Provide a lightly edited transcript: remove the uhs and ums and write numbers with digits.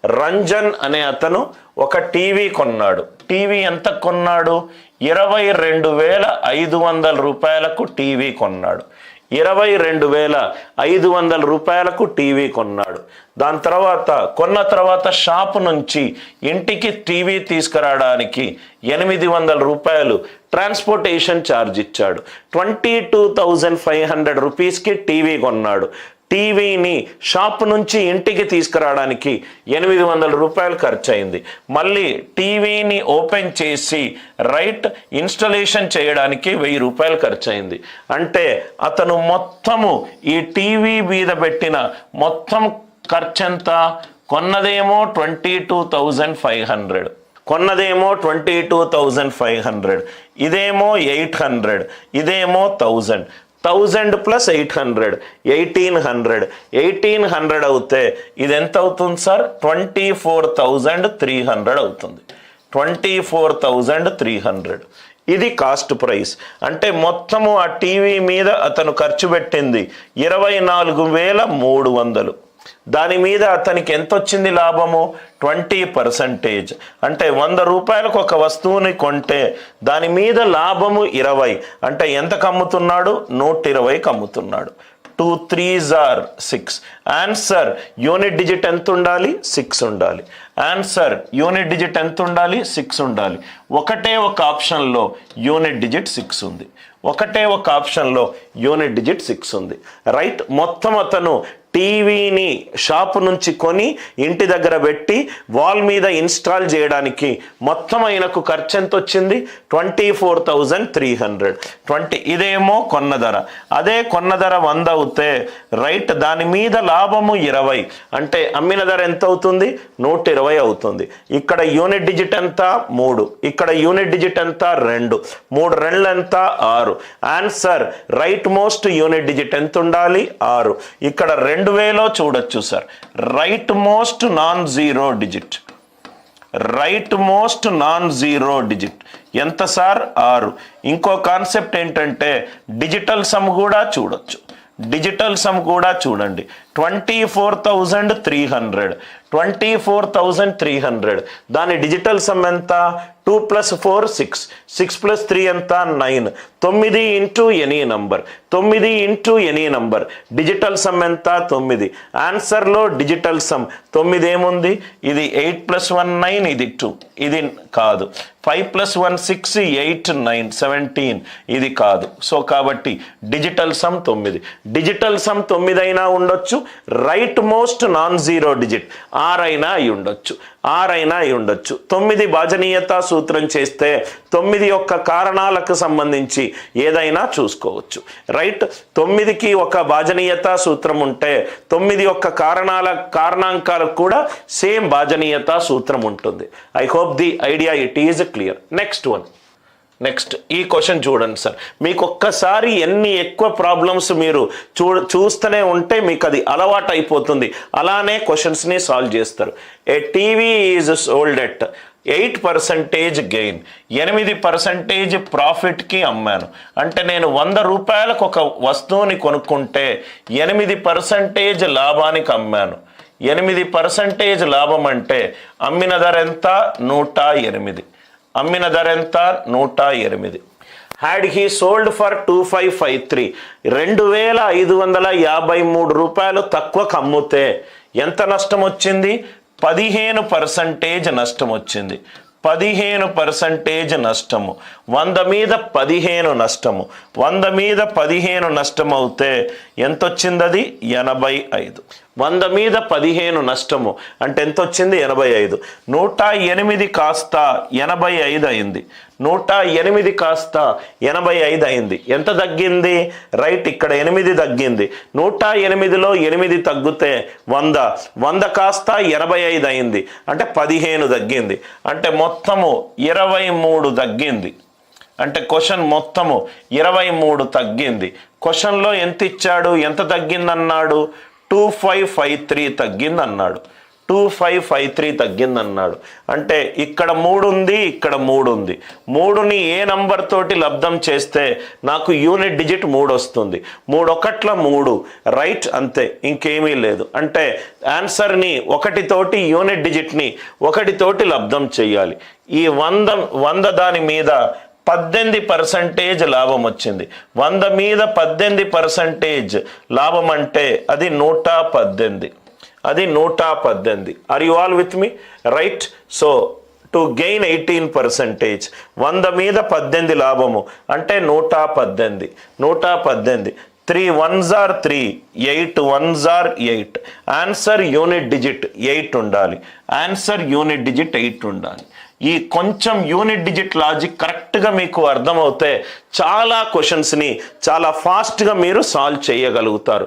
రంజన్ అనే అతను ఒక టీవీ కొన్నాడు. టీవీ ఎంత కొన్నాడు? 22,500 రూపాయలకు టీవీ కొన్నాడు. 22,500 రూపాయలకు టీవీ కొన్నాడు. దాని కొన్న తర్వాత షాపు నుంచి ఇంటికి టీవీ తీసుకురావడానికి 800 రూపాయలు ట్రాన్స్పోర్టేషన్ ఛార్జ్ ఇచ్చాడు. 22,500 రూపీస్కి టీవీ కొన్నాడు. టీవీని షాప్ నుంచి ఇంటికి తీసుకురావడానికి 800 రూపాయలు ఖర్చు అయింది. మళ్ళీ టీవీని ఓపెన్ చేసి ఇన్స్టలేషన్ చేయడానికి 1000 రూపాయలు ఖర్చు అయింది. అంటే అతను మొత్తము ఈ టీవీ మీద పెట్టిన మొత్తం ఖర్చు ఎంత? కొన్నదేమో 22,500, కొన్నదేమో 22,500, ఇదేమో 800, ఇదేమో 1000. 1000 ప్లస్ 800, 1800 అవుతే ఇది ఎంత అవుతుంది సార్? 24,300 అవుతుంది. 24,300 ఇది కాస్ట్ ప్రైస్. అంటే మొత్తము ఆ టీవీ మీద అతను ఖర్చు పెట్టింది 24,300. దాని మీద అతనికి ఎంత వచ్చింది లాభము? 20%. అంటే 100 రూపాయలకు ఒక వస్తువుని కొంటే దాని మీద లాభము 20. అంటే ఎంతకు అమ్ముతున్నాడు? 120కి అమ్ముతున్నాడు. 2 3s are 6. Answer unit digit ఎంత ఉండాలి? 6 ఉండాలి. ఆన్సర్ యూనిట్ డిజిట్ ఎంత ఉండాలి? 6 ఉండాలి. ఒకటే ఒక ఆప్షన్లో యూనిట్ డిజిట్ 6 ఉంది. ఒకటే ఒక ఆప్షన్లో యూనిట్ డిజిట్ 6 ఉంది. మొత్తం అతను టీవీని షాపు నుంచి కొని ఇంటి దగ్గర పెట్టి వాల్ మీద ఇన్స్టాల్ చేయడానికి మొత్తం ఆయనకు ఖర్చు ఎంత వచ్చింది? 24,300. ఇదేమో కొన్న ధర. అదే కొన్న ధర 100 అవుతే దాని మీద లాభము 20. అంటే అమ్మిన ధర ఎంత అవుతుంది? 120 అవుతుంది. ఇక్కడ యూనిట్ డిజిట్ ఎంత? 3. ఇక్కడ యూనిట్ డిజిట్ ఎంత? 2. 3 2 ఎంత? 6. ఆన్సర్ మోస్ట్ యూనిట్ డిజిట్ ఎంత ఉండాలి? 6. ఇక్కడ 2000 చూడొచ్చు sir. Most non zero digit. Most non zero digit ఎంత సార్? 6. ఇంకో కాన్సెప్ట్ ఏంటంటే డిజిటల్ సమ్ కూడా చూడొచ్చు. డిజిటల్ సమ్ కూడా చూడండి. 24,300. 24,300 దాని డిజిటల్ సమ్ ఎంత? 2 + 4 6. 6 + 3 ఎంత? 9. 9 into any number. 9 into any number. Digital sum ఎంత? 9. ఆన్సర్లో డిజిటల్ సమ్ 9 ఏముంది? ఇది 8 + 1 9, ఇది 2, ఇది కాదు. 5 + 1 6, 8 9 17, ఇది కాదు. సో కాబట్టి డిజిటల్ సమ్ 9. డిజిటల్ సమ్ 9 అయినా ఉండొచ్చు. మోస్ట్ నాన్ జీరో డిజిట్ 6 అయినా అయి ఉండొచ్చు. 6 అయినా అయి ఉండొచ్చు. 9 భాజనీయత సూత్రం చేస్తే 9 యొక్క కారణాలకు సంబంధించి ఏదైనా చూసుకోవచ్చు. 9కి ఒక భాజనీయత సూత్రం ఉంటే 9 యొక్క కారణాంకాలకు కూడా సేమ్ భాజనీయత సూత్రం ఉంటుంది. I hope the idea it is clear. Next ఈ క్వశ్చన్ చూడండి సార్. మీకు ఒక్కసారి ఎన్ని ఎక్కువ ప్రాబ్లమ్స్ మీరు చూస్తూనే ఉంటే మీకు అది అలవాటు అయిపోతుంది. అలానే క్వశ్చన్స్ని సాల్వ్ చేస్తారు. A TV is sold at 8% gain. 8% ప్రాఫిట్కి అమ్మాను. అంటే నేను 100 రూపాయలకు ఒక వస్తువుని కొనుక్కుంటే 8% లాభానికి అమ్మాను. 8% లాభం అంటే అమ్మిన ధర ఎంత? 108. అమ్మిన ధర ఎంత? 108. Had he sold for 2553. 2,553 రూపాయలు తక్కువకు అమ్ముతే ఎంత నష్టం వచ్చింది? 15% నష్టం వచ్చింది. 15% నష్టము. 100 మీద 15 నష్టము. 100 మీద 15 నష్టం అవుతే ఎంత వచ్చింది? అది 85. 100 మీద 15 నష్టము అంటే ఎంత వచ్చింది? 85. 108 కాస్త 85 అయింది. 108 కాస్త 85 అయింది. ఎంత తగ్గింది? ఇక్కడ 8 తగ్గింది. 108లో 8 తగ్గితే 100. 100 కాస్త 85 అయింది. అంటే 15 తగ్గింది. అంటే మొత్తము 23 తగ్గింది. అంటే క్వశ్చన్ మొత్తము 23 తగ్గింది. క్వశ్చన్లో ఎంత ఇచ్చాడు? ఎంత తగ్గిందన్నాడు? 2553 తగ్గిందన్నాడు. 2553 తగ్గిందన్నాడు. అంటే ఇక్కడ 3 ఉంది, ఇక్కడ 3 ఉంది. 3ని ఏ నంబర్ తోటి లబ్ధం చేస్తే నాకు యూనిట్ డిజిట్ 3 వస్తుంది. 3 ఒకట్ల 3 రైట్, అంతే, ఇంకేమీ లేదు. అంటే ఆన్సర్ని 1 తోటి యూనిట్ డిజిట్ని 1 తోటి లబ్ధం చేయాలి. ఈ 100 దాని మీద 18% లాభం వచ్చింది. 100 మీద 18% లాభం అంటే అది 118. అది 118. Are you all with me? Right. So to gain 18%, 100 మీద 18 లాభము అంటే 118. 118. 3 1s are 3, 8 1s are 8. Answer unit digit 8 ఉండాలి. ఆన్సర్ యూనిట్ డిజిట్ 8 ఉండాలి. ఈ కొంచెం యూనిట్ డిజిట్ లాజిక్ కరెక్ట్గా మీకు అర్థమవుతే చాలా క్వశ్చన్స్ని చాలా ఫాస్ట్గా మీరు సాల్వ్ చేయగలుగుతారు.